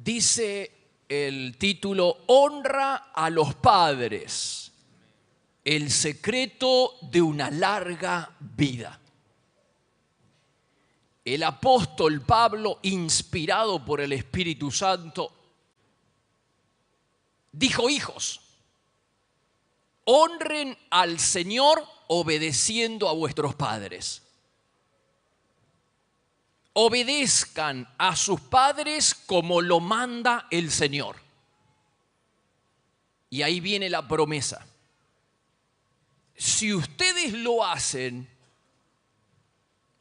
Dice el título: Honra a los padres, el secreto de una larga vida. El apóstol Pablo, inspirado por el Espíritu Santo, dijo: hijos, honren al Señor obedeciendo a vuestros padres. Obedezcan a sus padres como lo manda el Señor. Y ahí viene la promesa. Si ustedes lo hacen,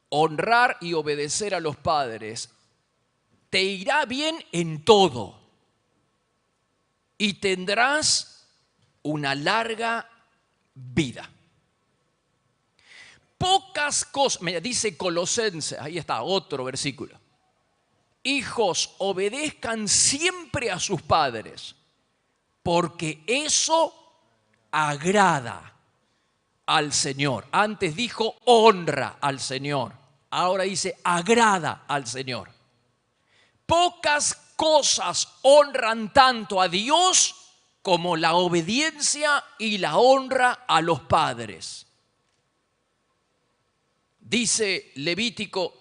honrar y obedecer a los padres, te irá bien en todo y tendrás una larga vida. Pocas cosas, me dice Colosenses, ahí está otro versículo. Hijos, obedezcan siempre a sus padres, porque eso agrada al Señor. Antes dijo honra al Señor, ahora dice agrada al Señor. Pocas cosas honran tanto a Dios como la obediencia y la honra a los padres. Dice Levítico: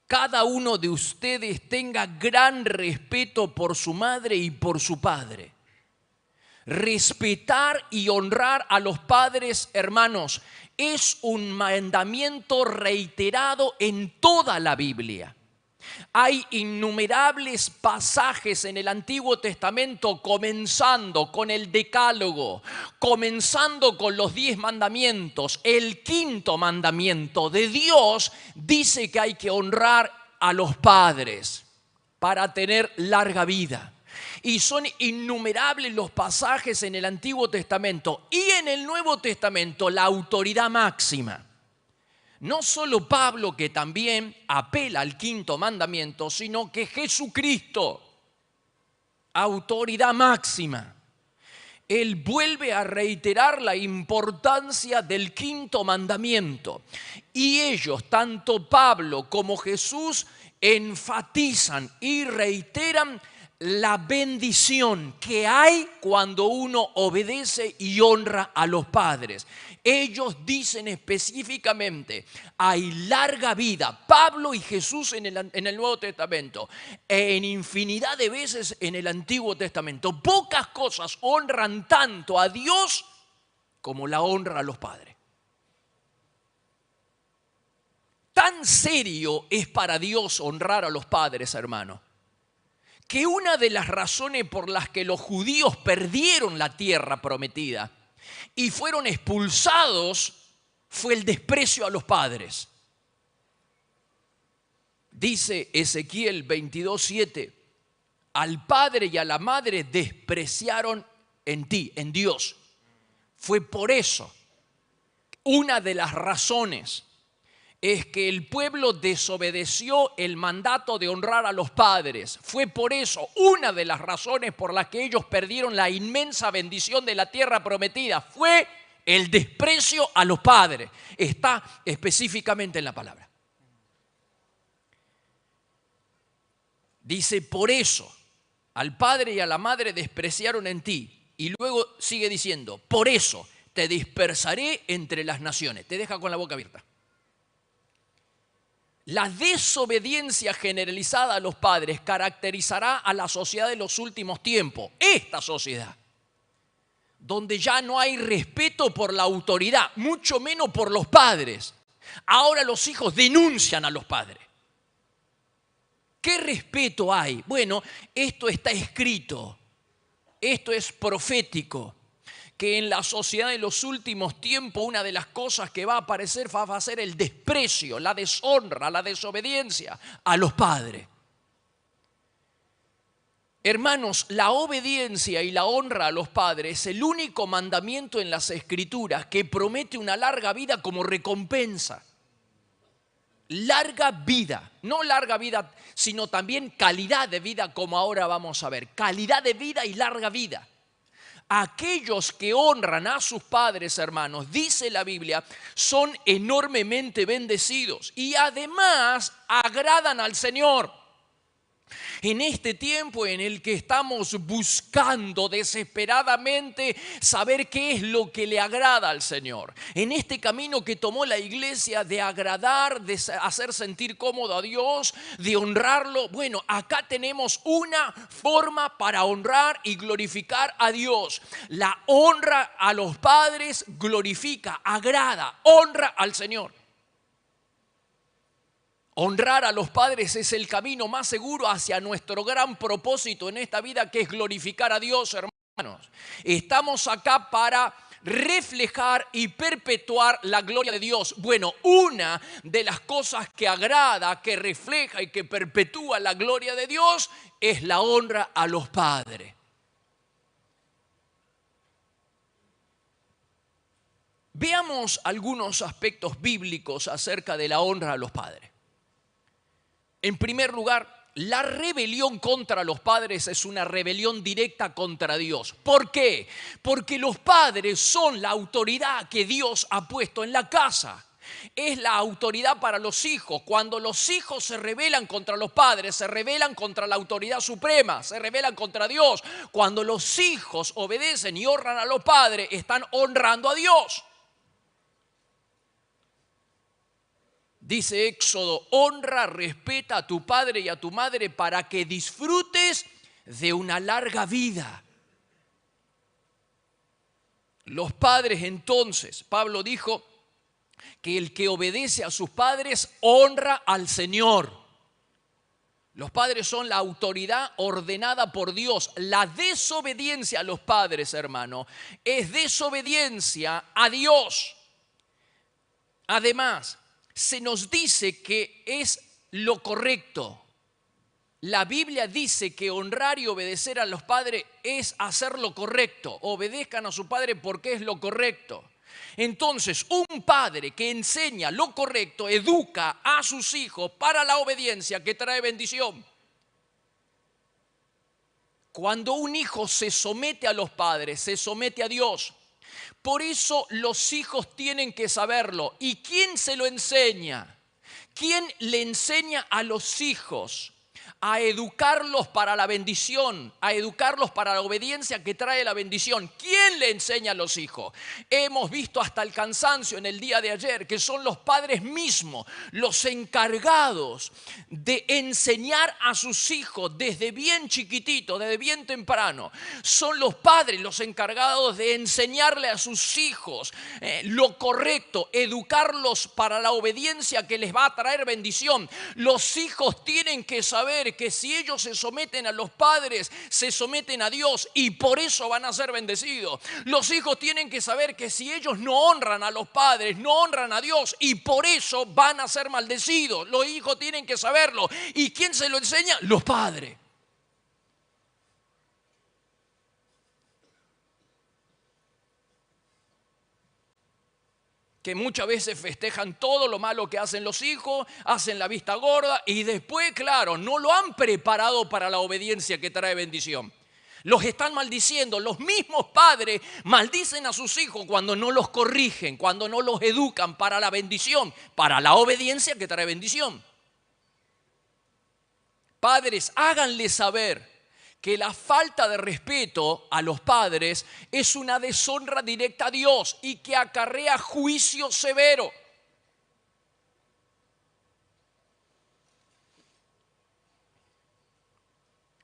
cada uno de ustedes tenga gran respeto por su madre y por su padre. Respetar y honrar a los padres, hermanos, es un mandamiento reiterado en toda la Biblia. Hay innumerables pasajes en el Antiguo Testamento, comenzando con el Decálogo, comenzando con los 10 mandamientos. El 5.º mandamiento de Dios dice que hay que honrar a los padres para tener larga vida. Y son innumerables los pasajes en el Antiguo Testamento y en el Nuevo Testamento, la autoridad máxima. No solo Pablo, que también apela al 5.º mandamiento, sino que Jesucristo, autoridad máxima. Él vuelve a reiterar la importancia del 5.º mandamiento. Y ellos, tanto Pablo como Jesús, enfatizan y reiteran la bendición que hay cuando uno obedece y honra a los padres. Ellos dicen específicamente: hay larga vida. Pablo y Jesús en el Nuevo Testamento, en infinidad de veces en el Antiguo Testamento. Pocas cosas honran tanto a Dios como la honra a los padres. Tan serio es para Dios honrar a los padres, hermano, que una de las razones por las que los judíos perdieron la tierra prometida y fueron expulsados fue el desprecio a los padres. Dice Ezequiel 22:7: al padre y a la madre despreciaron en ti, en Dios. Fue por eso, una de las razones es que el pueblo desobedeció el mandato de honrar a los padres. Fue por eso una de las razones por las que ellos perdieron la inmensa bendición de la tierra prometida. Fue el desprecio a los padres. Está específicamente en la palabra. Dice: por eso al padre y a la madre despreciaron en ti. Y luego sigue diciendo: por eso te dispersaré entre las naciones. Te deja con la boca abierta. La desobediencia generalizada a los padres caracterizará a la sociedad de los últimos tiempos. Esta sociedad, donde ya no hay respeto por la autoridad, mucho menos por los padres. Ahora los hijos denuncian a los padres. ¿Qué respeto hay? Bueno, esto está escrito, esto es profético, que en la sociedad de los últimos tiempos una de las cosas que va a aparecer va a ser el desprecio, la deshonra, la desobediencia a los padres. Hermanos, la obediencia y la honra a los padres es el único mandamiento en las Escrituras que promete una larga vida como recompensa. Larga vida, no larga vida, sino también calidad de vida, como ahora vamos a ver. Calidad de vida y larga vida. Aquellos que honran a sus padres, hermanos, dice la Biblia, son enormemente bendecidos y además agradan al Señor. En este tiempo en el que estamos buscando desesperadamente saber qué es lo que le agrada al Señor, en este camino que tomó la iglesia de agradar, de hacer sentir cómodo a Dios, de honrarlo, bueno, acá tenemos una forma para honrar y glorificar a Dios. La honra a los padres glorifica, agrada, honra al Señor. Honrar a los padres es el camino más seguro hacia nuestro gran propósito en esta vida, que es glorificar a Dios, hermanos. Estamos acá para reflejar y perpetuar la gloria de Dios. Bueno, una de las cosas que agrada, que refleja y que perpetúa la gloria de Dios es la honra a los padres. Veamos algunos aspectos bíblicos acerca de la honra a los padres. En primer lugar, la rebelión contra los padres es una rebelión directa contra Dios. ¿Por qué? Porque los padres son la autoridad que Dios ha puesto en la casa. Es la autoridad para los hijos. Cuando los hijos se rebelan contra los padres, se rebelan contra la autoridad suprema, se rebelan contra Dios. Cuando los hijos obedecen y honran a los padres, están honrando a Dios. Dice Éxodo: honra, respeta a tu padre y a tu madre para que disfrutes de una larga vida. Los padres, entonces, Pablo dijo que el que obedece a sus padres honra al Señor. Los padres son la autoridad ordenada por Dios. La desobediencia a los padres, hermano, es desobediencia a Dios. Además, se nos dice que es lo correcto. La Biblia dice que honrar y obedecer a los padres es hacer lo correcto. Obedezcan a su padre porque es lo correcto. Entonces, un padre que enseña lo correcto educa a sus hijos para la obediencia, que trae bendición. Cuando un hijo se somete a los padres, se somete a Dios. Por eso los hijos tienen que saberlo. ¿Y quién se lo enseña? ¿Quién le enseña a los hijos a educarlos para la bendición, a educarlos para la obediencia que trae la bendición? ¿Quién le enseña a los hijos? Hemos visto hasta el cansancio en el día de ayer que son los padres mismos los encargados de enseñar a sus hijos desde bien chiquitito, desde bien temprano. Son los padres los encargados de enseñarle a sus hijos lo correcto, educarlos para la obediencia que les va a traer bendición. Los hijos tienen que saber que si ellos se someten a los padres, se someten a Dios y por eso van a ser bendecidos. Los hijos tienen que saber que si ellos no honran a los padres, no honran a Dios y por eso van a ser maldecidos. Los hijos tienen que saberlo. ¿Y quién se lo enseña? Los padres. Que muchas veces festejan todo lo malo que hacen los hijos, hacen la vista gorda y después, claro, no lo han preparado para la obediencia que trae bendición. Los están maldiciendo. Los mismos padres maldicen a sus hijos cuando no los corrigen, cuando no los educan para la bendición, para la obediencia que trae bendición. Padres, háganle saber que la falta de respeto a los padres es una deshonra directa a Dios y que acarrea juicio severo.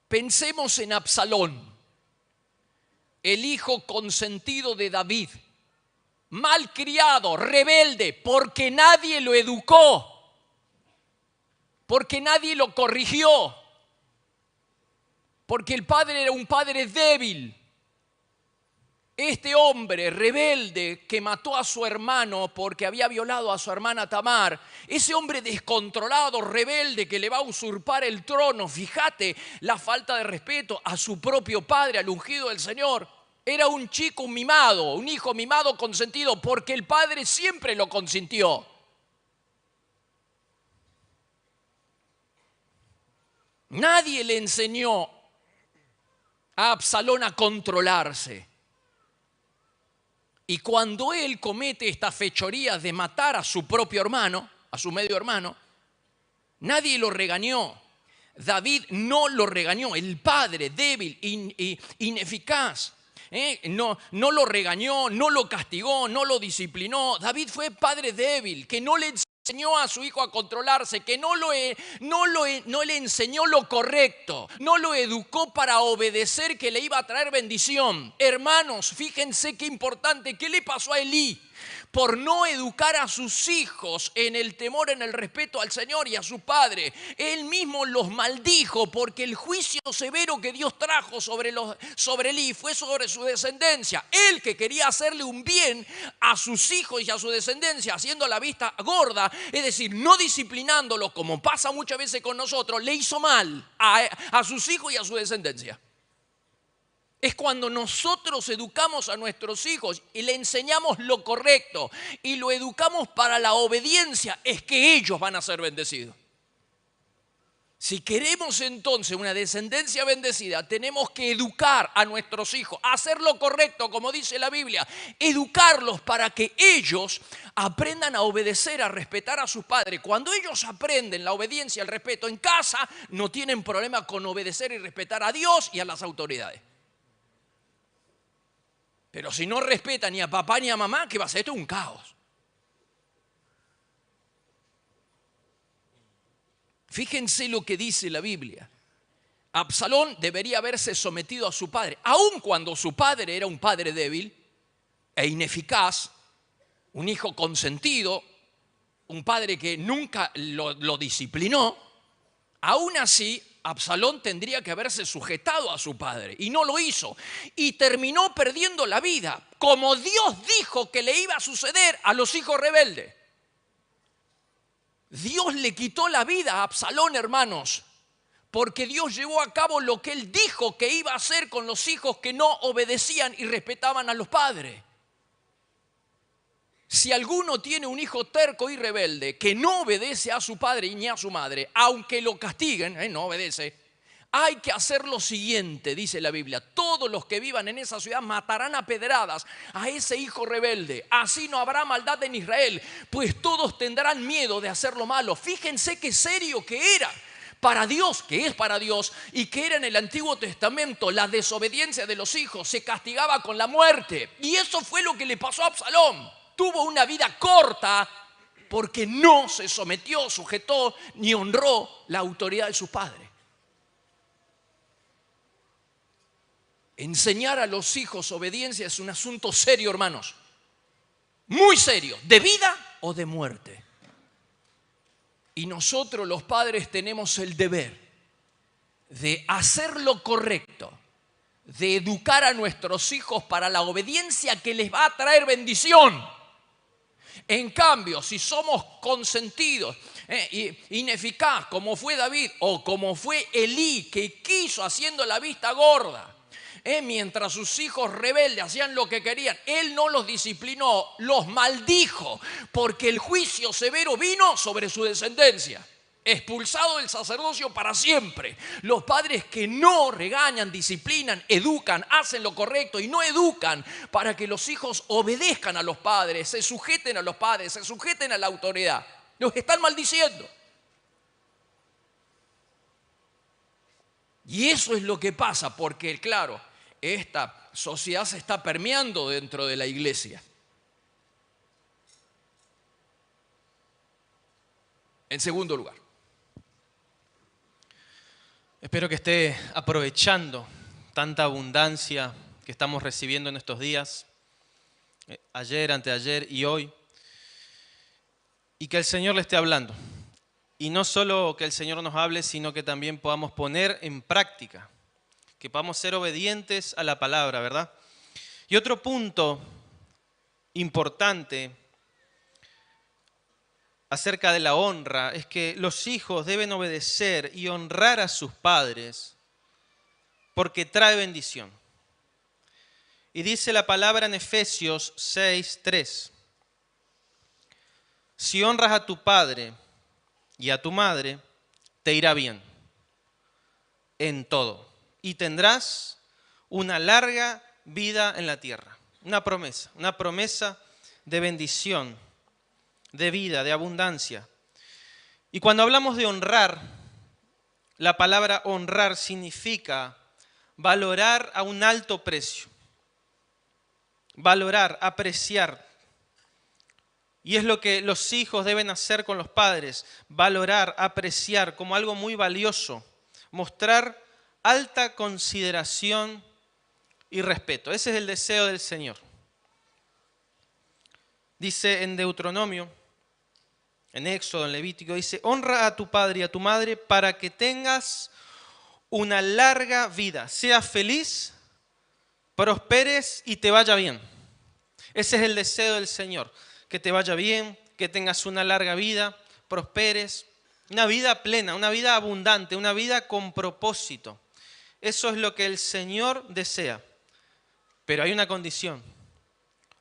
Pensemos en Absalón, el hijo consentido de David, malcriado, rebelde, porque nadie lo educó, porque nadie lo corrigió. Porque el padre era un padre débil. Este hombre rebelde que mató a su hermano porque había violado a su hermana Tamar, ese hombre descontrolado, rebelde que le va a usurpar el trono, fíjate la falta de respeto a su propio padre, al ungido del Señor. Era un chico mimado, un hijo mimado consentido porque el padre siempre lo consintió. Nadie le enseñó a Absalón a controlarse. Y cuando él comete esta fechoría de matar a su propio hermano, a su medio hermano, nadie lo regañó. David no lo regañó, el padre débil, ineficaz. No lo regañó, no lo castigó, no lo disciplinó. David fue padre débil, que no le enseñó a su hijo a controlarse, que no le enseñó lo correcto, no lo educó para obedecer, que le iba a traer bendición. Hermanos, fíjense qué importante, ¿qué le pasó a Elí? Por no educar a sus hijos en el temor, en el respeto al Señor y a su padre. Él mismo los maldijo porque el juicio severo que Dios trajo sobre Elí fue sobre su descendencia. Él, que quería hacerle un bien a sus hijos y a su descendencia, haciendo la vista gorda, es decir, no disciplinándolos como pasa muchas veces con nosotros, le hizo mal a sus hijos y a su descendencia. Es cuando nosotros educamos a nuestros hijos y le enseñamos lo correcto y lo educamos para la obediencia, es que ellos van a ser bendecidos. Si queremos entonces una descendencia bendecida, tenemos que educar a nuestros hijos, hacer lo correcto, como dice la Biblia, educarlos para que ellos aprendan a obedecer, a respetar a sus padres. Cuando ellos aprenden la obediencia y el respeto en casa, no tienen problema con obedecer y respetar a Dios y a las autoridades. Pero si no respetan ni a papá ni a mamá, ¿qué va a ser? Esto es un caos. Fíjense lo que dice la Biblia. Absalón debería haberse sometido a su padre, aun cuando su padre era un padre débil e ineficaz, un hijo consentido, un padre que nunca lo disciplinó. Aún así, Absalón tendría que haberse sujetado a su padre y no lo hizo. Y terminó perdiendo la vida, como Dios dijo que le iba a suceder a los hijos rebeldes. Dios le quitó la vida a Absalón, hermanos, porque Dios llevó a cabo lo que él dijo que iba a hacer con los hijos que no obedecían y respetaban a los padres. Si alguno tiene un hijo terco y rebelde que no obedece a su padre ni a su madre, aunque lo castiguen, no obedece, hay que hacer lo siguiente, dice la Biblia: todos los que vivan en esa ciudad matarán a pedradas a ese hijo rebelde. Así no habrá maldad en Israel, pues todos tendrán miedo de hacer lo malo. Fíjense qué serio que era para Dios, que es para Dios, y que era en el Antiguo Testamento. La desobediencia de los hijos se castigaba con la muerte, y eso fue lo que le pasó a Absalón. Tuvo una vida corta porque no se sometió, sujetó ni honró la autoridad de su padre. Enseñar a los hijos obediencia es un asunto serio, hermanos. Muy serio, de vida o de muerte. Y nosotros los padres tenemos el deber de hacer lo correcto, de educar a nuestros hijos para la obediencia que les va a traer bendición. En cambio, si somos consentidos, ineficaz, como fue David o como fue Elí, que quiso haciendo la vista gorda, mientras sus hijos rebeldes hacían lo que querían, él no los disciplinó, los maldijo, porque el juicio severo vino sobre su descendencia. Expulsado del sacerdocio para siempre. Los padres que no regañan, disciplinan, educan, hacen lo correcto y no educan para que los hijos obedezcan a los padres, se sujeten a los padres, se sujeten a la autoridad, los están maldiciendo. Y eso es lo que pasa, porque claro, esta sociedad se está permeando dentro de la iglesia. En segundo lugar, espero que esté aprovechando tanta abundancia que estamos recibiendo en estos días, ayer, anteayer y hoy, y que el Señor le esté hablando. Y no solo que el Señor nos hable, sino que también podamos poner en práctica, que podamos ser obedientes a la palabra, ¿verdad? Y otro punto importante acerca de la honra es que los hijos deben obedecer y honrar a sus padres porque trae bendición. Y dice la palabra en Efesios 6:3: si honras a tu padre y a tu madre, te irá bien en todo y tendrás una larga vida en la tierra. Una promesa de bendición, de vida, de abundancia. Y cuando hablamos de honrar, la palabra honrar significa valorar a un alto precio. Valorar, apreciar. Y es lo que los hijos deben hacer con los padres. Valorar, apreciar como algo muy valioso. Mostrar alta consideración y respeto. Ese es el deseo del Señor. Dice en Deuteronomio, en Éxodo, en Levítico, dice: honra a tu padre y a tu madre para que tengas una larga vida. Seas feliz, prosperes y te vaya bien. Ese es el deseo del Señor. Que te vaya bien, que tengas una larga vida, prosperes. Una vida plena, una vida abundante, una vida con propósito. Eso es lo que el Señor desea. Pero hay una condición: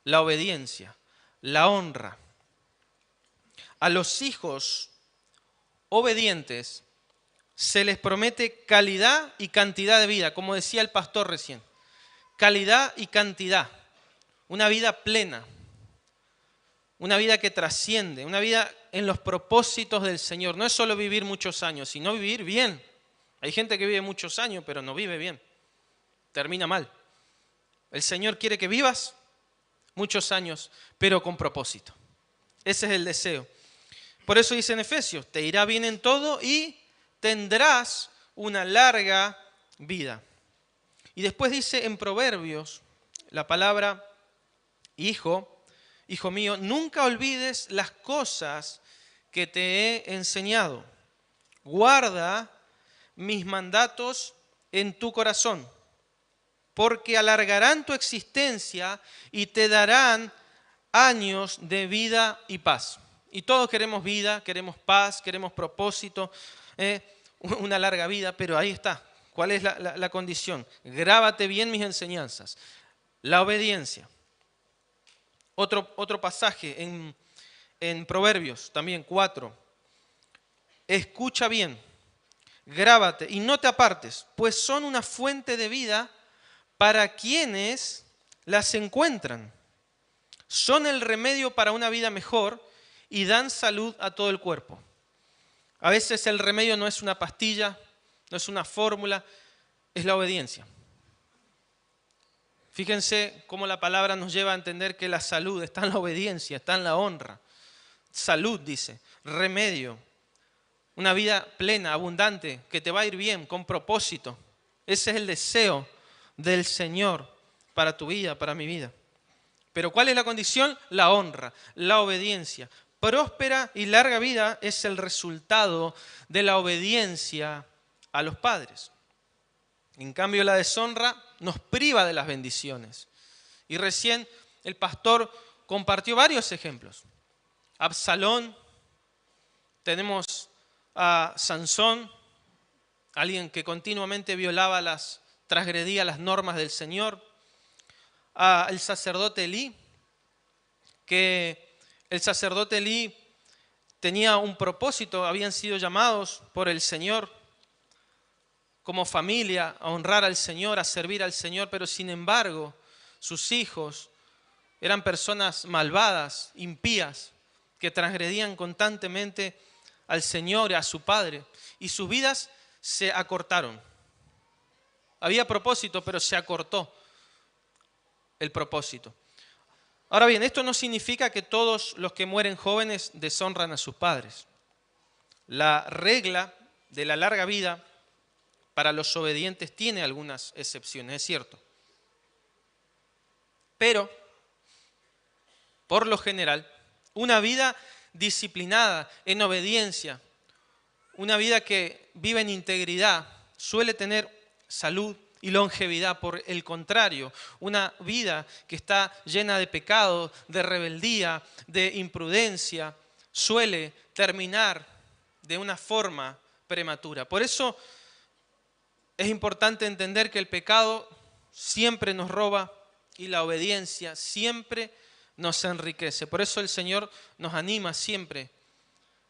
la obediencia, la honra. A los hijos obedientes se les promete calidad y cantidad de vida, como decía el pastor recién. Calidad y cantidad. Una vida plena. Una vida que trasciende. Una vida en los propósitos del Señor. No es solo vivir muchos años, sino vivir bien. Hay gente que vive muchos años, pero no vive bien. Termina mal. El Señor quiere que vivas muchos años, pero con propósito. Ese es el deseo. Por eso dice en Efesios: te irá bien en todo y tendrás una larga vida. Y después dice en Proverbios la palabra hijo, hijo mío, nunca olvides las cosas que te he enseñado. Guarda mis mandatos en tu corazón, porque alargarán tu existencia y te darán años de vida y paz. Y todos queremos vida, queremos paz, queremos propósito, una larga vida, pero ahí está. ¿Cuál es la condición? Grábate bien mis enseñanzas. La obediencia. Otro pasaje en Proverbios, también 4. Escucha bien, grábate y no te apartes, pues son una fuente de vida para quienes las encuentran. Son el remedio para una vida mejor y dan salud a todo el cuerpo. A veces el remedio no es una pastilla, no es una fórmula, es la obediencia. Fíjense cómo la palabra nos lleva a entender que la salud está en la obediencia, está en la honra. Salud, dice, remedio, una vida plena, abundante, que te va a ir bien, con propósito. Ese es el deseo del Señor para tu vida, para mi vida. Pero ¿cuál es la condición? La honra, la obediencia. Próspera y larga vida es el resultado de la obediencia a los padres. En cambio, la deshonra nos priva de las bendiciones. Y recién el pastor compartió varios ejemplos. Absalón, tenemos a Sansón, alguien que continuamente transgredía las normas del Señor. Al sacerdote Elí, que el sacerdote Elí tenía un propósito, habían sido llamados por el Señor como familia a honrar al Señor, a servir al Señor, pero sin embargo sus hijos eran personas malvadas, impías, que transgredían constantemente al Señor y a su Padre, y sus vidas se acortaron. Había propósito, pero se acortó el propósito. Ahora bien, esto no significa que todos los que mueren jóvenes deshonran a sus padres. La regla de la larga vida para los obedientes tiene algunas excepciones, es cierto. Pero, por lo general, una vida disciplinada en obediencia, una vida que vive en integridad, suele tener salud y longevidad. Por el contrario, una vida que está llena de pecado, de rebeldía, de imprudencia, suele terminar de una forma prematura. Por eso es importante entender que el pecado siempre nos roba y la obediencia siempre nos enriquece. Por eso el Señor nos anima siempre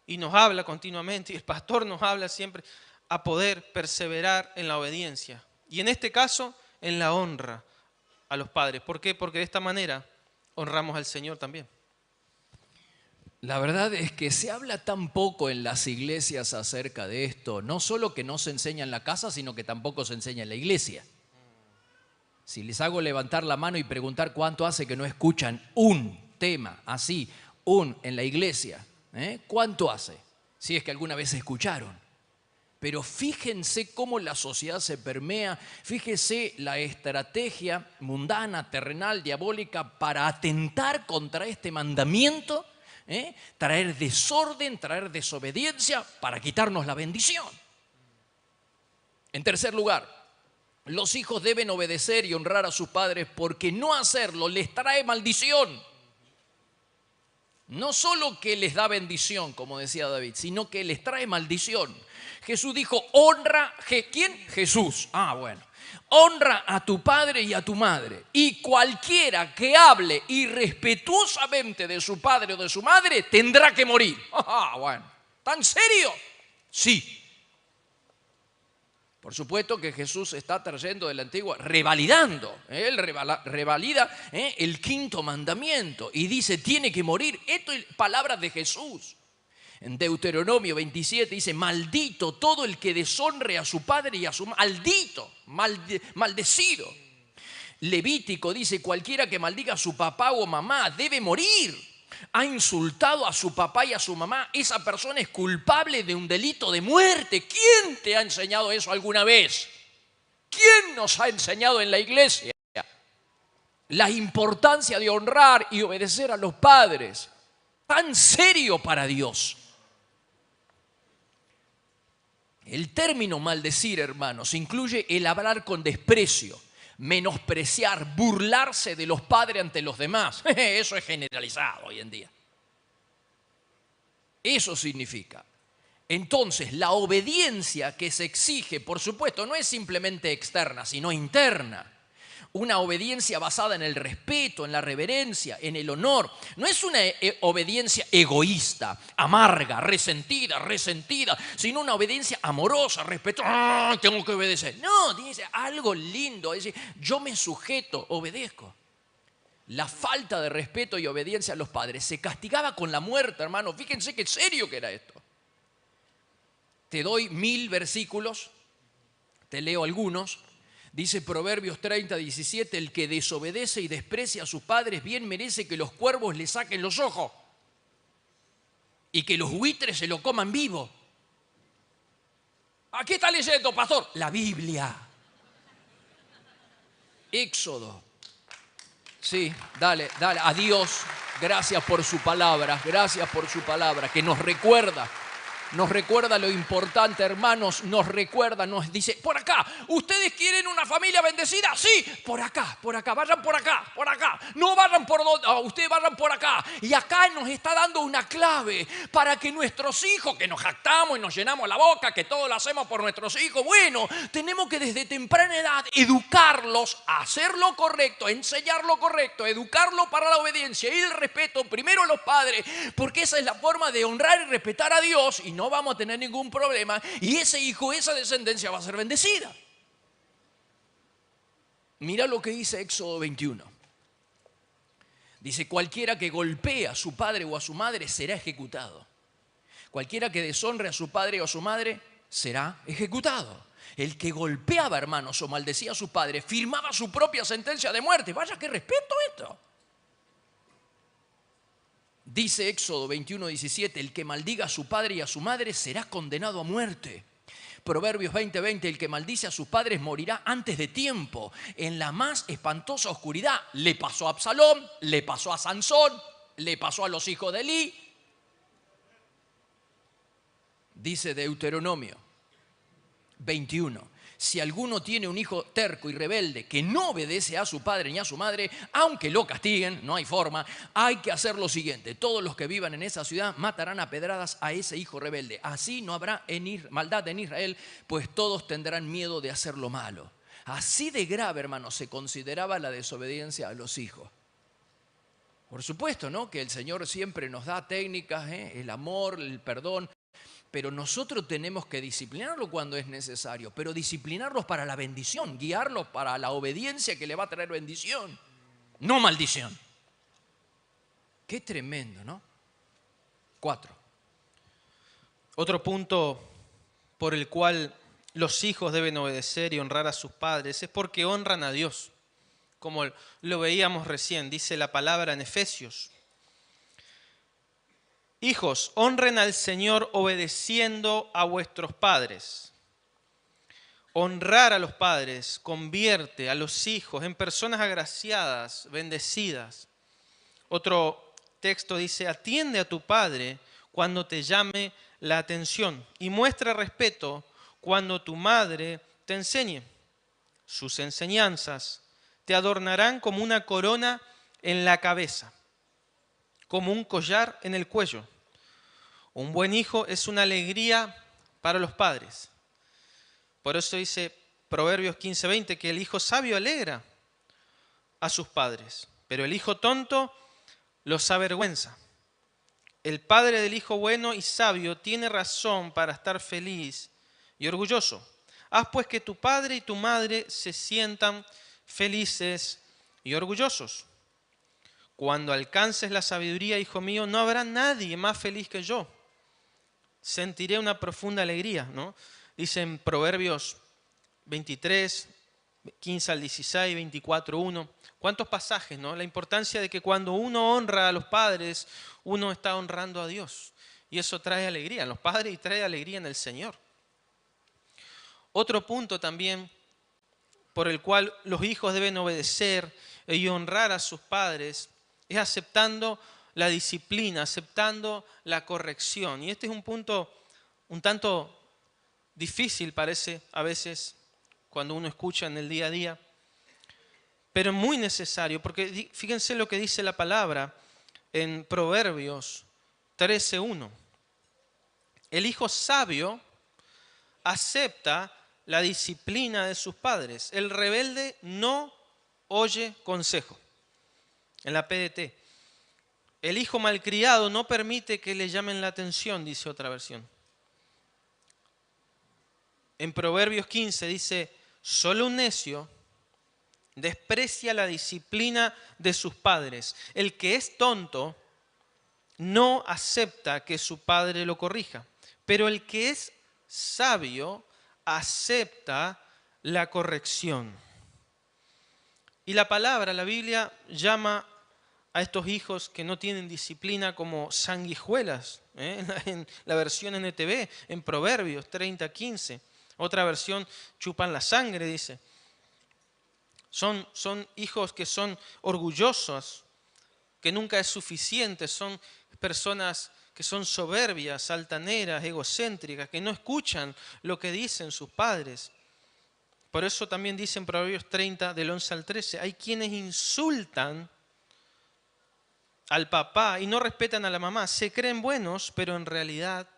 y nos habla continuamente, y el pastor nos habla siempre a poder perseverar en la obediencia. Y en este caso, en la honra a los padres. ¿Por qué? Porque de esta manera honramos al Señor también. La verdad es que se habla tan poco en las iglesias acerca de esto. No solo que no se enseña en la casa, sino que tampoco se enseña en la iglesia. Si les hago levantar la mano y preguntar cuánto hace que no escuchan un tema así, en la iglesia, ¿cuánto hace? Si es que alguna vez escucharon. Pero fíjense cómo la sociedad se permea, fíjense la estrategia mundana, terrenal, diabólica para atentar contra este mandamiento, traer desorden, traer desobediencia para quitarnos la bendición. En tercer lugar, los hijos deben obedecer y honrar a sus padres porque no hacerlo les trae maldición. No solo que les da bendición, como decía David, sino que les trae maldición. Jesús dijo, honra, ¿quién? Jesús. Bueno. Honra a tu padre y a tu madre. Y cualquiera que hable irrespetuosamente de su padre o de su madre tendrá que morir. Bueno. ¿Tan serio? Sí. Por supuesto que Jesús está trayendo de la antigua, revalidando. Él revalida el quinto mandamiento y dice, tiene que morir. Esto es palabras de Jesús. En Deuteronomio 27 dice, maldito todo el que deshonre a su padre y a su madre. Maldito, maldecido. Levítico dice, cualquiera que maldiga a su papá o mamá debe morir. Ha insultado a su papá y a su mamá, esa persona es culpable de un delito de muerte. ¿Quién te ha enseñado eso alguna vez? ¿Quién nos ha enseñado en la iglesia la importancia de honrar y obedecer a los padres? Tan serio para Dios. El término maldecir, hermanos, incluye el hablar con desprecio, menospreciar, burlarse de los padres ante los demás. Eso es generalizado hoy en día. Eso significa. Entonces, la obediencia que se exige, por supuesto, no es simplemente externa, sino interna. Una obediencia basada en el respeto, en la reverencia, en el honor. No es una obediencia egoísta, amarga, resentida, sino una obediencia amorosa, respetuosa. Tengo que obedecer. No, dice algo lindo. Es decir, yo me sujeto, obedezco. La falta de respeto y obediencia a los padres se castigaba con la muerte, hermano. Fíjense qué serio que era esto. Te doy 1000 versículos, te leo algunos. Dice Proverbios 30, 17, el que desobedece y desprecia a sus padres bien merece que los cuervos le saquen los ojos y que los buitres se lo coman vivo. ¿A qué está leyendo, pastor? La Biblia. Éxodo. Sí, dale, a Dios, gracias por su palabra, que nos recuerda lo importante, hermanos, nos dice, por acá, ¿ustedes quieren una familia bendecida? Sí, por acá, vayan por acá, no vayan por donde, ustedes vayan por acá. Y acá nos está dando una clave para que nuestros hijos, que nos jactamos y nos llenamos la boca, que todo lo hacemos por nuestros hijos, bueno, tenemos que desde temprana edad educarlos a hacer lo correcto, enseñar lo correcto, educarlos para la obediencia y el respeto, primero a los padres, porque esa es la forma de honrar y respetar a Dios y no vamos a tener ningún problema y ese hijo, esa descendencia va a ser bendecida. Mira lo que dice Éxodo 21. Dice, cualquiera que golpee a su padre o a su madre será ejecutado. Cualquiera que deshonre a su padre o a su madre será ejecutado. El que golpeaba, hermanos, o maldecía a su padre, firmaba su propia sentencia de muerte. Vaya, qué respeto esto. Dice Éxodo 21, 17, el que maldiga a su padre y a su madre será condenado a muerte. Proverbios 20, 20, el que maldice a sus padres morirá antes de tiempo, en la más espantosa oscuridad. Le pasó a Absalón, le pasó a Sansón, le pasó a los hijos de Elí. Dice Deuteronomio 21. Si alguno tiene un hijo terco y rebelde que no obedece a su padre ni a su madre, aunque lo castiguen, no hay forma, hay que hacer lo siguiente. Todos los que vivan en esa ciudad matarán a pedradas a ese hijo rebelde. Así no habrá maldad en Israel, pues todos tendrán miedo de hacer lo malo. Así de grave, hermano, se consideraba la desobediencia a los hijos. Por supuesto, ¿no? Que el Señor siempre nos da técnicas, el amor, el perdón. Pero nosotros tenemos que disciplinarlo cuando es necesario, pero disciplinarlos para la bendición, guiarlos para la obediencia que le va a traer bendición, no maldición. Qué tremendo, ¿no? 4. Otro punto por el cual los hijos deben obedecer y honrar a sus padres es porque honran a Dios. Como lo veíamos recién, dice la palabra en Efesios. Hijos, honren al Señor obedeciendo a vuestros padres. Honrar a los padres convierte a los hijos en personas agraciadas, bendecidas. Otro texto dice, atiende a tu padre cuando te llame la atención y muestra respeto cuando tu madre te enseñe. Sus enseñanzas te adornarán como una corona en la cabeza, como un collar en el cuello. Un buen hijo es una alegría para los padres. Por eso dice Proverbios 15:20 que el hijo sabio alegra a sus padres, pero el hijo tonto los avergüenza. El padre del hijo bueno y sabio tiene razón para estar feliz y orgulloso. Haz pues que tu padre y tu madre se sientan felices y orgullosos. Cuando alcances la sabiduría, hijo mío, no habrá nadie más feliz que yo. Sentiré una profunda alegría, ¿no? Dice en Proverbios 23, 15 al 16, 24, 1. ¿Cuántos pasajes, no? La importancia de que cuando uno honra a los padres, uno está honrando a Dios. Y eso trae alegría en los padres y trae alegría en el Señor. Otro punto también por el cual los hijos deben obedecer y honrar a sus padres es aceptando la disciplina, aceptando la corrección. Y este es un punto un tanto difícil, parece, a veces, cuando uno escucha en el día a día, pero muy necesario, porque fíjense lo que dice la palabra en Proverbios 13:1. El hijo sabio acepta la disciplina de sus padres. El rebelde no oye consejo. En la PDT. El hijo malcriado no permite que le llamen la atención, dice otra versión. En Proverbios 15 dice, solo un necio desprecia la disciplina de sus padres. El que es tonto no acepta que su padre lo corrija, pero el que es sabio acepta la corrección. Y la palabra, la Biblia, llama a estos hijos que no tienen disciplina como sanguijuelas, en la versión NTV, en Proverbios 30:15. Otra versión, chupan la sangre, dice. Son hijos que son orgullosos, que nunca es suficiente, son personas que son soberbias, altaneras, egocéntricas, que no escuchan lo que dicen sus padres. Por eso también dice en Proverbios 30, del 11 al 13, hay quienes insultan al papá y no respetan a la mamá. Se creen buenos, pero en realidad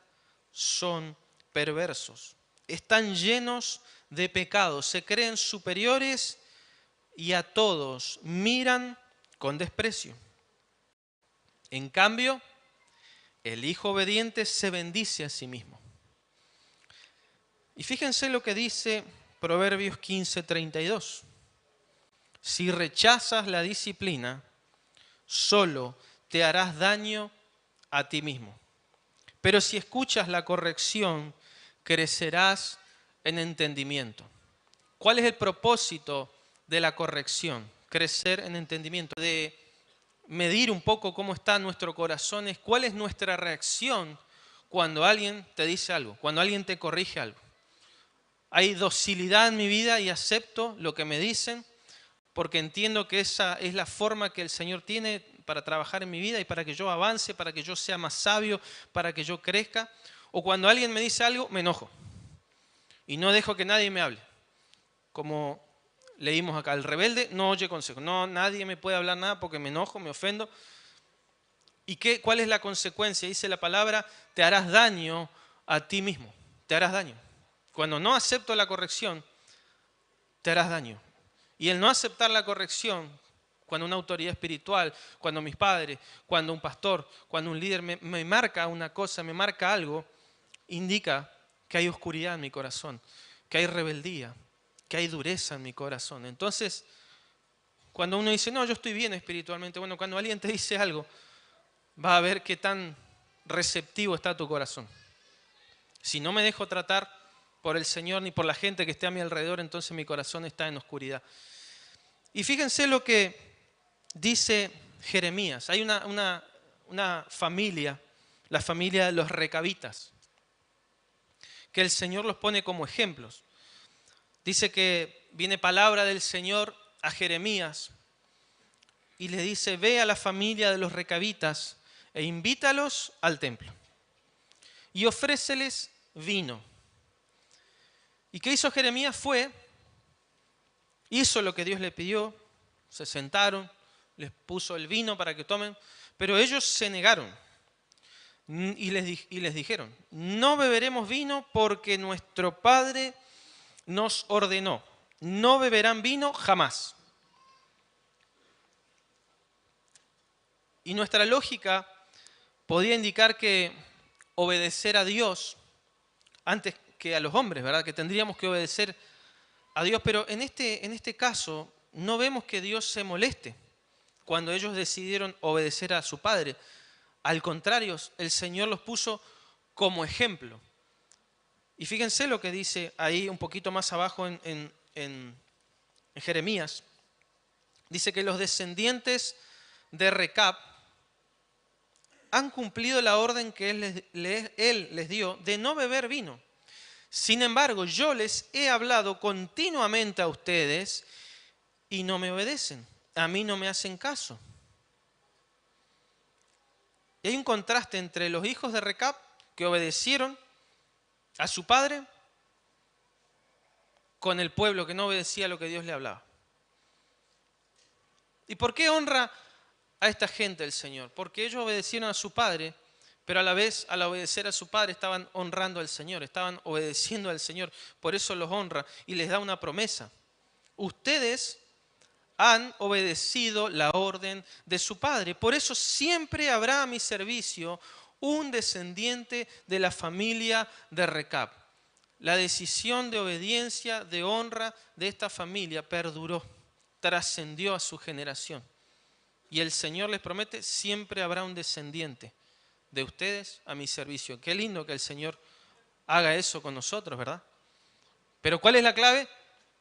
son perversos. Están llenos de pecados, se creen superiores y a todos miran con desprecio. En cambio, el hijo obediente se bendice a sí mismo. Y fíjense lo que dice Proverbios 15:32. Si rechazas la disciplina, solo te harás daño a ti mismo. Pero si escuchas la corrección, crecerás en entendimiento. ¿Cuál es el propósito de la corrección? Crecer en entendimiento. De medir un poco cómo está nuestro corazón, es cuál es nuestra reacción cuando alguien te dice algo, cuando alguien te corrige algo. Hay docilidad en mi vida y acepto lo que me dicen porque entiendo que esa es la forma que el Señor tiene para trabajar en mi vida y para que yo avance, para que yo sea más sabio, para que yo crezca. O cuando alguien me dice algo, me enojo y no dejo que nadie me hable. Como leímos acá, el rebelde no oye consejo. No, nadie me puede hablar nada porque me enojo, me ofendo. ¿Y cuál es la consecuencia? Dice la palabra, te harás daño a ti mismo. Te harás daño. Cuando no acepto la corrección, te harás daño. Y el no aceptar la corrección, cuando una autoridad espiritual, cuando mis padres, cuando un pastor, cuando un líder me marca una cosa, me marca algo, indica que hay oscuridad en mi corazón, que hay rebeldía, que hay dureza en mi corazón. Entonces, cuando uno dice, no, yo estoy bien espiritualmente, bueno, cuando alguien te dice algo, va a ver qué tan receptivo está tu corazón. Si no me dejo tratar por el Señor ni por la gente que esté a mi alrededor, entonces mi corazón está en oscuridad. Y fíjense lo que dice Jeremías. Hay una familia, la familia de los recabitas, que el Señor los pone como ejemplos. Dice que viene palabra del Señor a Jeremías y le dice: ve a la familia de los recabitas e invítalos al templo y ofréceles vino. ¿Y qué hizo Jeremías? Hizo lo que Dios le pidió, se sentaron, les puso el vino para que tomen, pero ellos se negaron y les dijeron: no beberemos vino porque nuestro Padre nos ordenó, no beberán vino jamás. Y nuestra lógica podría indicar que obedecer a Dios antes que a los hombres, ¿verdad? Que tendríamos que obedecer a Dios, pero en este caso no vemos que Dios se moleste cuando ellos decidieron obedecer a su Padre. Al contrario, el Señor los puso como ejemplo. Y fíjense lo que dice ahí un poquito más abajo en Jeremías. Dice que los descendientes de Recab han cumplido la orden que él les dio de no beber vino. Sin embargo, yo les he hablado continuamente a ustedes y no me obedecen. A mí no me hacen caso. Y hay un contraste entre los hijos de Recab, que obedecieron a su padre, con el pueblo que no obedecía lo que Dios le hablaba. ¿Y por qué honra a esta gente el Señor? Porque ellos obedecieron a su padre, pero a la vez, al obedecer a su padre, estaban honrando al Señor, estaban obedeciendo al Señor. Por eso los honra y les da una promesa. Ustedes han obedecido la orden de su padre. Por eso siempre habrá a mi servicio un descendiente de la familia de Recab. La decisión de obediencia, de honra de esta familia perduró, trascendió a su generación. Y el Señor les promete: siempre habrá un descendiente de ustedes a mi servicio. Qué lindo que el Señor haga eso con nosotros, ¿verdad? Pero ¿cuál es la clave?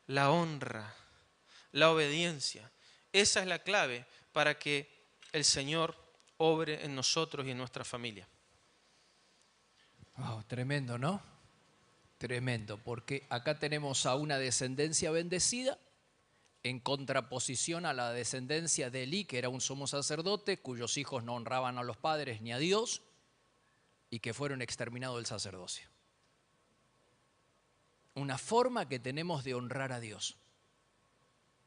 La honra, la obediencia. Esa es la clave para que el Señor obre en nosotros y en nuestra familia. Wow, tremendo, ¿no? Tremendo, porque acá tenemos a una descendencia bendecida en contraposición a la descendencia de Elí, que era un sumo sacerdote, cuyos hijos no honraban a los padres ni a Dios, y que fueron exterminados del sacerdocio. Una forma que tenemos de honrar a Dios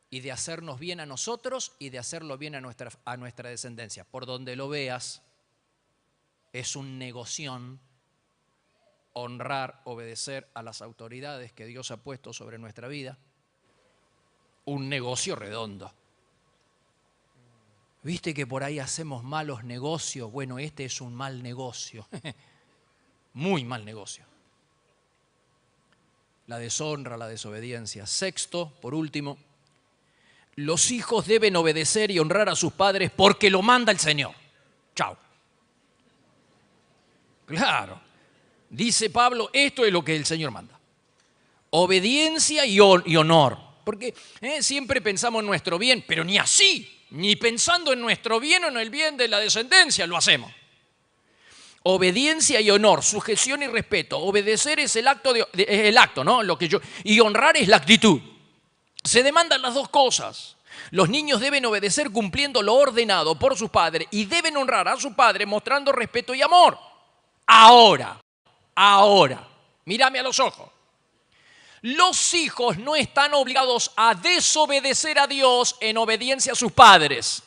y de hacernos bien a nosotros y de hacerlo bien a nuestra descendencia. Por donde lo veas, es un negoción honrar, obedecer a las autoridades que Dios ha puesto sobre nuestra vida. Un negocio redondo. ¿Viste que por ahí hacemos malos negocios? Bueno, este es un mal negocio. Muy mal negocio. La deshonra, la desobediencia. Sexto, por último, los hijos deben obedecer y honrar a sus padres porque lo manda el Señor. Chao. Claro. Dice Pablo, esto es lo que el Señor manda. Obediencia y honor. Porque siempre pensamos en nuestro bien, pero ni así, ni pensando en nuestro bien o en el bien de la descendencia lo hacemos. Obediencia y honor, sujeción y respeto. Obedecer es el acto, ¿no? Y honrar es la actitud. Se demandan las dos cosas. Los niños deben obedecer cumpliendo lo ordenado por sus padres y deben honrar a su padre mostrando respeto y amor. Ahora, mírame a los ojos. Los hijos no están obligados a desobedecer a Dios en obediencia a sus padres.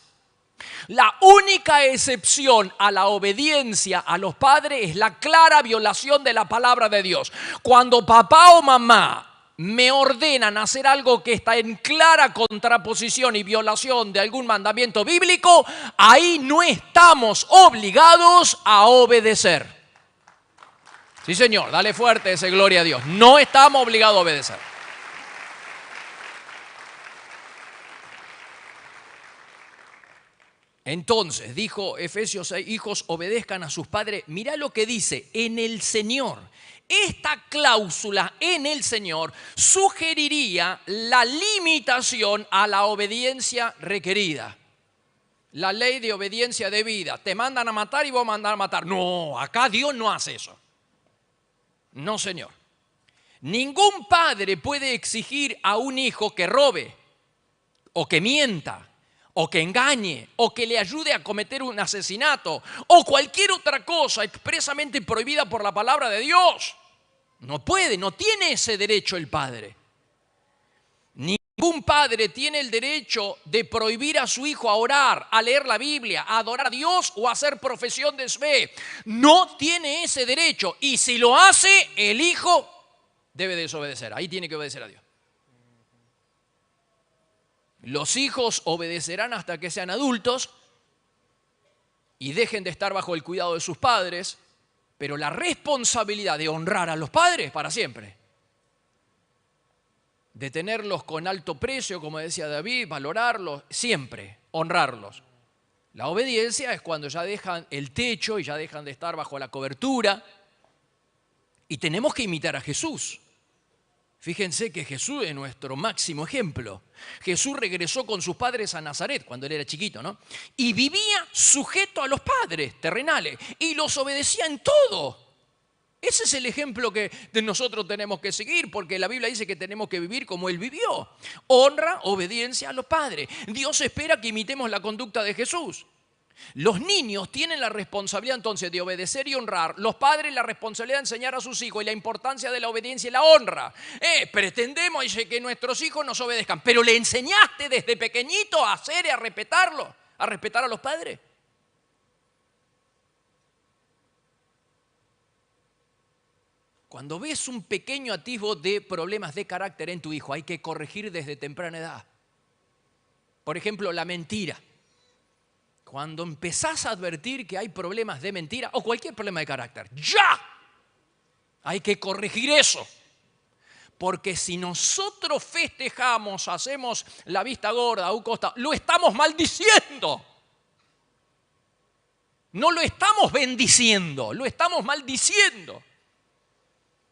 La única excepción a la obediencia a los padres es la clara violación de la palabra de Dios. Cuando papá o mamá me ordenan hacer algo que está en clara contraposición y violación de algún mandamiento bíblico, ahí no estamos obligados a obedecer. Sí, Señor, dale fuerte ese gloria a Dios. No estamos obligados a obedecer. Entonces, dijo Efesios 6, hijos, obedezcan a sus padres. Mirá lo que dice, en el Señor. Esta cláusula en el Señor sugeriría la limitación a la obediencia requerida. La ley de obediencia debida. Te mandan a matar y vos mandar a matar. No, acá Dios no hace eso. No, Señor. Ningún padre puede exigir a un hijo que robe, o que mienta, o que engañe, o que le ayude a cometer un asesinato, o cualquier otra cosa expresamente prohibida por la palabra de Dios. No puede, no tiene ese derecho el padre. Ningún padre tiene el derecho de prohibir a su hijo a orar, a leer la Biblia, a adorar a Dios o a hacer profesión de fe. No tiene ese derecho. Y si lo hace, el hijo debe desobedecer. Ahí tiene que obedecer a Dios. Los hijos obedecerán hasta que sean adultos y dejen de estar bajo el cuidado de sus padres, pero la responsabilidad de honrar a los padres para siempre, de tenerlos con alto precio, como decía David, valorarlos, siempre, honrarlos. La obediencia es cuando ya dejan el techo y ya dejan de estar bajo la cobertura, y tenemos que imitar a Jesús. Fíjense que Jesús es nuestro máximo ejemplo. Jesús regresó con sus padres a Nazaret cuando él era chiquito, ¿no? Y vivía sujeto a los padres terrenales y los obedecía en todo. Ese es el ejemplo que nosotros tenemos que seguir, porque la Biblia dice que tenemos que vivir como Él vivió. Honra, obediencia a los padres. Dios espera que imitemos la conducta de Jesús. Los niños tienen la responsabilidad entonces de obedecer y honrar. Los padres la responsabilidad de enseñar a sus hijos y la importancia de la obediencia y la honra. Pretendemos que nuestros hijos nos obedezcan, pero le enseñaste desde pequeñito a hacer y a respetarlo, a respetar a los padres. Cuando ves un pequeño atisbo de problemas de carácter en tu hijo, hay que corregir desde temprana edad. Por ejemplo, la mentira. Cuando empezás a advertir que hay problemas de mentira o cualquier problema de carácter, ¡ya! Hay que corregir eso. Porque si nosotros festejamos, hacemos la vista gorda a un costado, lo estamos maldiciendo. No lo estamos bendiciendo, lo estamos maldiciendo.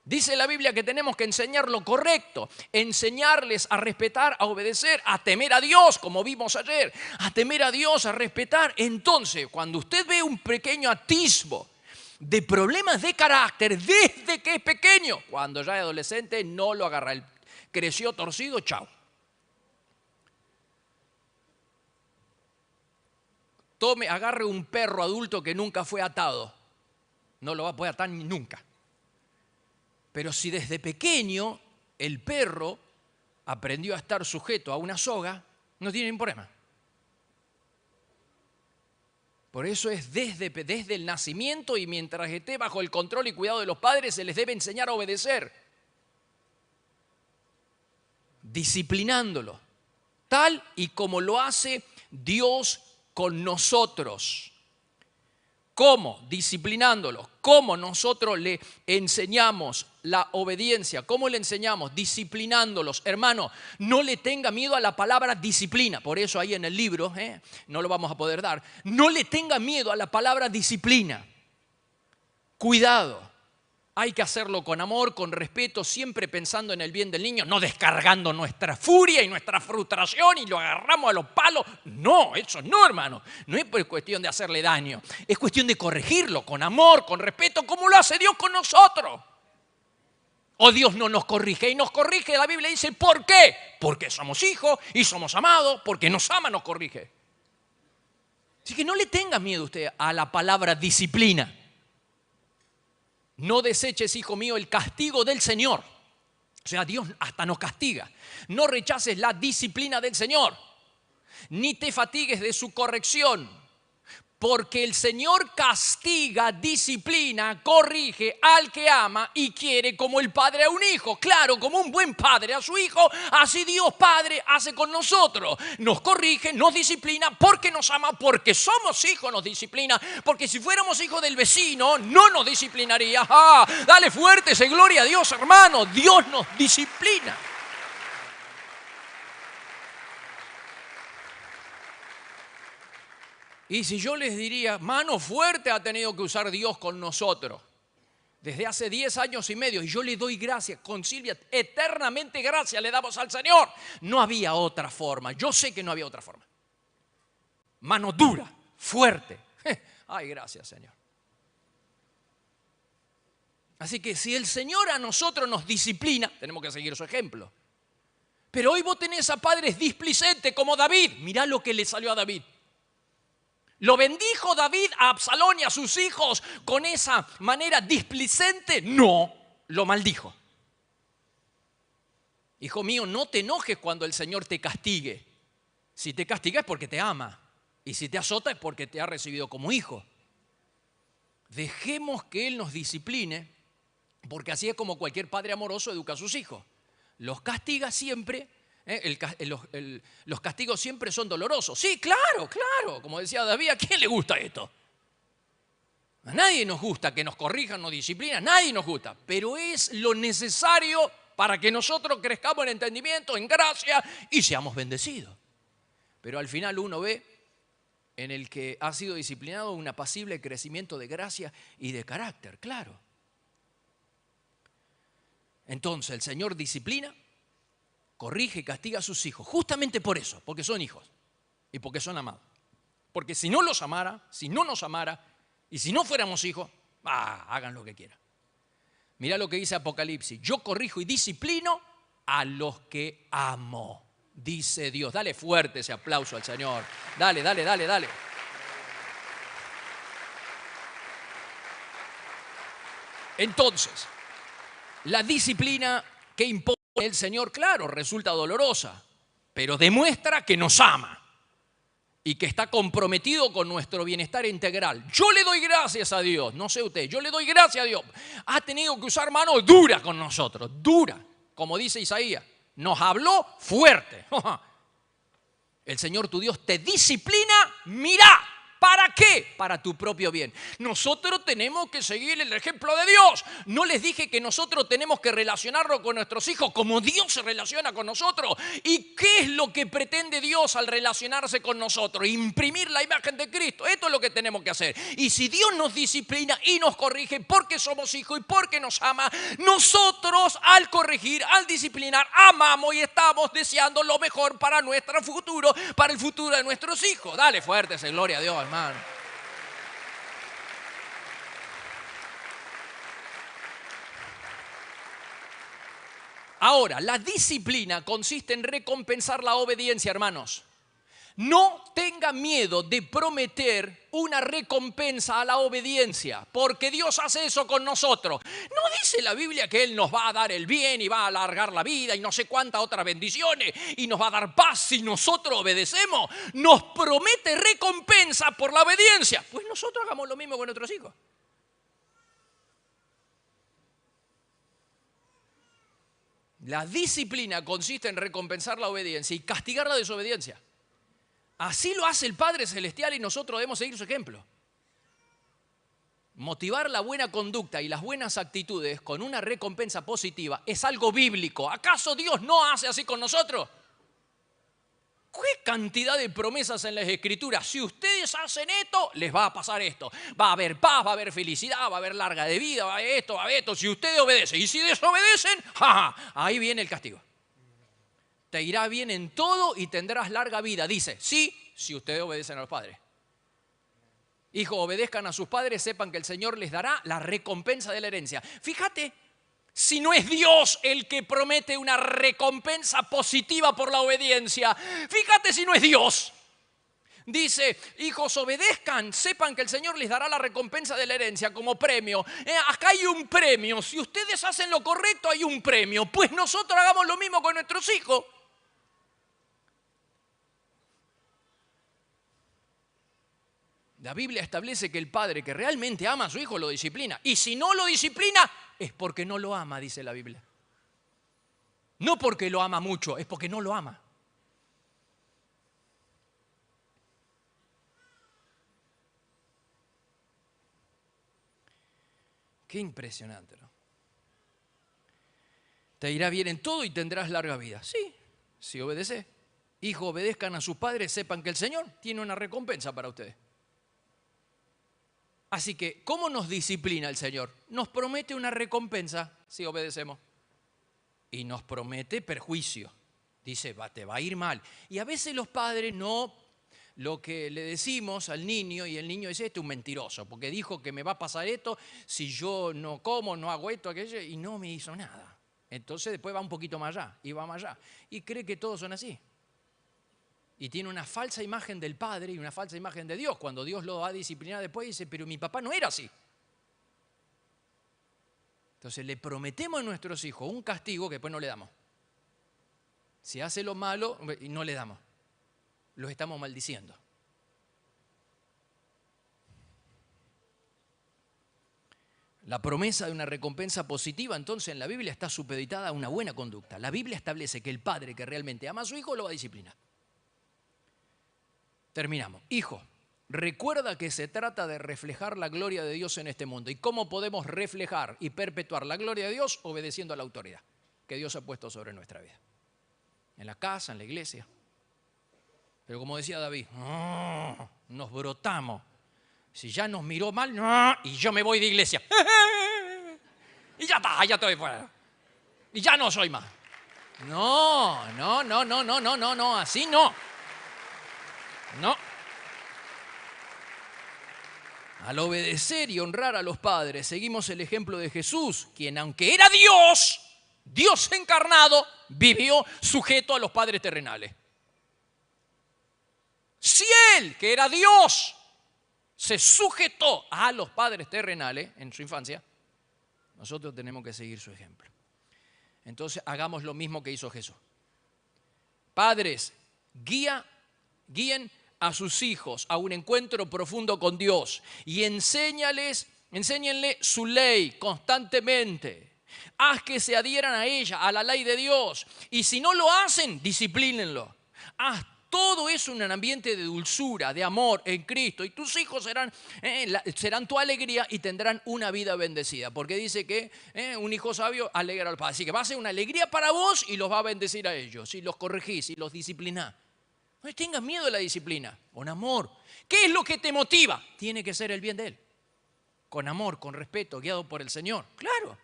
Dice la Biblia que tenemos que enseñar lo correcto, enseñarles a respetar, a obedecer, a temer a Dios, como vimos ayer, a temer a Dios, a respetar. Entonces, cuando usted ve un pequeño atisbo de problemas de carácter desde que es pequeño, cuando ya es adolescente no lo agarra, creció torcido, chao. Agarre un perro adulto que nunca fue atado, no lo va a poder atar nunca. Pero si desde pequeño el perro aprendió a estar sujeto a una soga, no tiene ningún problema. Por eso es desde el nacimiento y mientras esté bajo el control y cuidado de los padres, se les debe enseñar a obedecer. Disciplinándolo, tal y como lo hace Dios con nosotros. ¿Cómo? Disciplinándolos. ¿Cómo nosotros le enseñamos la obediencia? ¿Cómo le enseñamos? Disciplinándolos. Hermano, no le tenga miedo a la palabra disciplina. Por eso ahí en el libro, no lo vamos a poder dar. No le tenga miedo a la palabra disciplina. Cuidado. Hay que hacerlo con amor, con respeto, siempre pensando en el bien del niño, no descargando nuestra furia y nuestra frustración y lo agarramos a los palos. No, eso no, hermano. No es cuestión de hacerle daño. Es cuestión de corregirlo con amor, con respeto, como lo hace Dios con nosotros. O Dios no nos corrige y nos corrige. La Biblia dice, ¿por qué? Porque somos hijos y somos amados, porque nos ama, nos corrige. Así que no le tenga miedo usted a la palabra disciplina. No deseches, hijo mío, el castigo del Señor. O sea, Dios hasta nos castiga. No rechaces la disciplina del Señor, ni te fatigues de su corrección. Porque el Señor castiga, disciplina, corrige al que ama y quiere como el padre a un hijo. Claro, como un buen padre a su hijo, así Dios Padre hace con nosotros. Nos corrige, nos disciplina porque nos ama, porque somos hijos nos disciplina. Porque si fuéramos hijos del vecino, no nos disciplinaría. ¡Ah! Dale fuerte ese gloria a Dios, hermano. Dios nos disciplina. Y si yo les diría, mano fuerte ha tenido que usar Dios con nosotros desde hace 10 años y medio, y yo le doy gracias, con Silvia, eternamente gracias le damos al Señor. No había otra forma, yo sé que no había otra forma. Mano dura, fuerte. Ay, gracias, Señor. Así que si el Señor a nosotros nos disciplina, tenemos que seguir su ejemplo. Pero hoy vos tenés a padres displicentes como David. Mirá lo que le salió a David. ¿Lo bendijo David a Absalón y a sus hijos con esa manera displicente? No, lo maldijo. Hijo mío, no te enojes cuando el Señor te castigue. Si te castiga es porque te ama. Y si te azota es porque te ha recibido como hijo. Dejemos que Él nos discipline, porque así es como cualquier padre amoroso educa a sus hijos. Los castiga siempre. Los castigos siempre son dolorosos. Sí, claro, claro. Como decía David, ¿a quién le gusta esto? A nadie nos gusta que nos corrijan, nos disciplinan. A nadie nos gusta. Pero es lo necesario para que nosotros crezcamos en entendimiento, en gracia y seamos bendecidos. Pero al final uno ve en el que ha sido disciplinado un apacible crecimiento de gracia y de carácter, claro. Entonces el Señor disciplina, corrige y castiga a sus hijos, justamente por eso, porque son hijos y porque son amados. Porque si no los amara, si no nos amara y si no fuéramos hijos, hagan lo que quieran. Mirá lo que dice Apocalipsis: yo corrijo y disciplino a los que amo, dice Dios. Dale fuerte ese aplauso al Señor. Dale, dale, dale, dale. Entonces, la disciplina que impone el Señor, claro, resulta dolorosa, pero demuestra que nos ama y que está comprometido con nuestro bienestar integral. Yo le doy gracias a Dios, no sé usted, yo le doy gracias a Dios. Ha tenido que usar mano dura con nosotros, dura, como dice Isaías. Nos habló fuerte. El Señor tu Dios te disciplina, mirá. ¿Para qué? Para tu propio bien. Nosotros tenemos que seguir el ejemplo de Dios. No les dije que nosotros tenemos que relacionarnos con nuestros hijos como Dios se relaciona con nosotros. ¿Y qué es lo que pretende Dios al relacionarse con nosotros? Imprimir la imagen de Cristo. Esto es lo que tenemos que hacer. Y si Dios nos disciplina y nos corrige porque somos hijos y porque nos ama, nosotros al corregir, al disciplinar, amamos y estamos deseando lo mejor para nuestro futuro, para el futuro de nuestros hijos. Dale fuerte esa gloria a Dios, hermano. Ahora, la disciplina consiste en recompensar la obediencia, hermanos. No tenga miedo de prometer una recompensa a la obediencia, porque Dios hace eso con nosotros. ¿No dice la Biblia que Él nos va a dar el bien y va a alargar la vida y no sé cuántas otras bendiciones y nos va a dar paz si nosotros obedecemos? Nos promete recompensa por la obediencia. Pues nosotros hagamos lo mismo con nuestros hijos. La disciplina consiste en recompensar la obediencia y castigar la desobediencia. Así lo hace el Padre Celestial y nosotros debemos seguir su ejemplo. Motivar la buena conducta y las buenas actitudes con una recompensa positiva es algo bíblico. ¿Acaso Dios no hace así con nosotros? ¿Qué cantidad de promesas en las Escrituras? Si ustedes hacen esto, les va a pasar esto. Va a haber paz, va a haber felicidad, va a haber larga de vida, va a haber esto, va a haber esto. Si ustedes obedecen y si desobedecen, ahí viene el castigo. Te irá bien en todo y tendrás larga vida. Dice, sí, si ustedes obedecen a los padres. Hijos, obedezcan a sus padres, sepan que el Señor les dará la recompensa de la herencia. Fíjate, si no es Dios el que promete una recompensa positiva por la obediencia, fíjate si no es Dios. Dice, hijos, obedezcan, sepan que el Señor les dará la recompensa de la herencia como premio. Acá hay un premio, si ustedes hacen lo correcto hay un premio, pues nosotros hagamos lo mismo con nuestros hijos. La Biblia establece que el padre que realmente ama a su hijo lo disciplina. Y si no lo disciplina, es porque no lo ama, dice la Biblia. No porque lo ama mucho, es porque no lo ama. Qué impresionante, ¿no? Te irá bien en todo y tendrás larga vida. Sí, si obedeces. Hijos, obedezcan a sus padres, sepan que el Señor tiene una recompensa para ustedes. Así que, ¿cómo nos disciplina el Señor? Nos promete una recompensa si obedecemos. Y nos promete perjuicio. Dice, te va a ir mal. Y a veces los padres no, lo que le decimos al niño, y el niño dice, este es un mentiroso, porque dijo que me va a pasar esto si yo no como, no hago esto, aquello, y no me hizo nada. Entonces después va un poquito más allá, y va más allá. Y cree que todos son así. Y tiene una falsa imagen del Padre y una falsa imagen de Dios. Cuando Dios lo va a disciplinar después, dice, pero mi papá no era así. Entonces le prometemos a nuestros hijos un castigo que después no le damos. Si hace lo malo, no le damos. Los estamos maldiciendo. La promesa de una recompensa positiva, entonces, en la Biblia está supeditada a una buena conducta. La Biblia establece que el padre que realmente ama a su hijo lo va a disciplinar. Terminamos. Hijo, recuerda que se trata de reflejar la gloria de Dios en este mundo. ¿Y cómo podemos reflejar y perpetuar la gloria de Dios? Obedeciendo a la autoridad que Dios ha puesto sobre nuestra vida. En la casa, en la iglesia. Pero como decía David, nos brotamos. Si ya nos miró mal, y yo me voy de iglesia. Y ya está, ya estoy fuera. Y ya no soy más. No, así no. No. Al obedecer y honrar a los padres, seguimos el ejemplo de Jesús, quien aunque era Dios, Dios encarnado, vivió sujeto a los padres terrenales. Si Él, que era Dios, se sujetó a los padres terrenales en su infancia, nosotros tenemos que seguir su ejemplo. Entonces hagamos lo mismo que hizo Jesús. Padres, guíen a sus hijos a un encuentro profundo con Dios y enséñenle su ley constantemente. Haz que se adhieran a ella, a la ley de Dios. Y si no lo hacen, disciplínenlo. Haz todo eso en un ambiente de dulzura, de amor en Cristo. Y tus hijos serán tu alegría y tendrán una vida bendecida. Porque dice que un hijo sabio alegra al padre. Así que va a ser una alegría para vos y los va a bendecir a ellos. Si los corregís, si los disciplinás. No tengas miedo de la disciplina, con amor. ¿Qué es lo que te motiva? Tiene que ser el bien de Él. Con amor, con respeto, guiado por el Señor. Claro.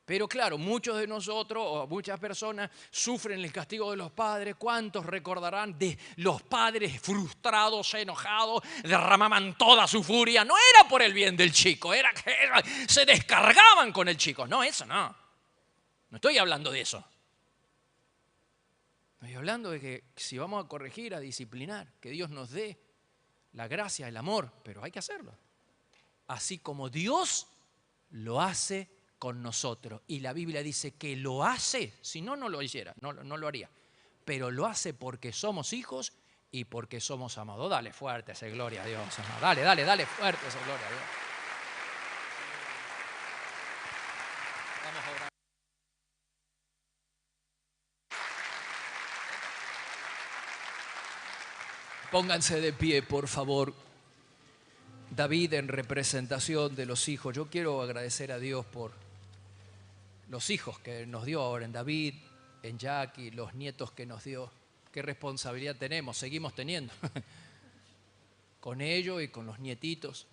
Pero claro, muchos de nosotros o muchas personas sufren el castigo de los padres. ¿Cuántos recordarán de los padres frustrados, enojados, derramaban toda su furia? No era por el bien del chico, era que se descargaban con el chico. No, eso no. No estoy hablando de eso. Estoy hablando de que si vamos a corregir, a disciplinar, que Dios nos dé la gracia, el amor, pero hay que hacerlo. Así como Dios lo hace con nosotros. Y la Biblia dice que lo hace, si no, no lo hiciera, no lo haría. Pero lo hace porque somos hijos y porque somos amados. Dale fuerte esa gloria a Dios. Dale fuerte esa gloria a Dios. Vamos a orar. Pónganse de pie, por favor. David, en representación de los hijos, yo quiero agradecer a Dios por los hijos que nos dio ahora en David, en Jackie, los nietos que nos dio. Qué responsabilidad tenemos, seguimos teniendo con ellos y con los nietitos.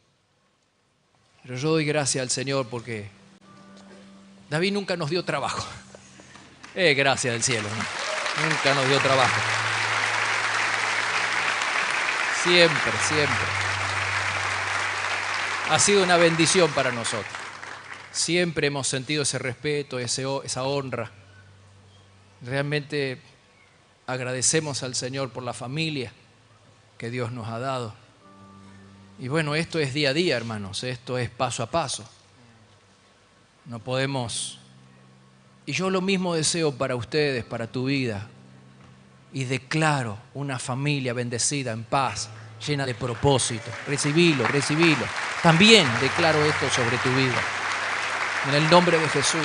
Pero yo doy gracias al Señor porque David nunca nos dio trabajo. Gracias del cielo, ¿no? Nunca nos dio trabajo. Siempre. Ha sido una bendición para nosotros. Siempre hemos sentido ese respeto, esa honra. Realmente agradecemos al Señor por la familia que Dios nos ha dado. Y bueno, esto es día a día, hermanos. Esto es paso a paso. No podemos... Y yo lo mismo deseo para ustedes, para tu vida. Y declaro una familia bendecida, en paz, llena de propósito. Recibilo. También declaro esto sobre tu vida. En el nombre de Jesús.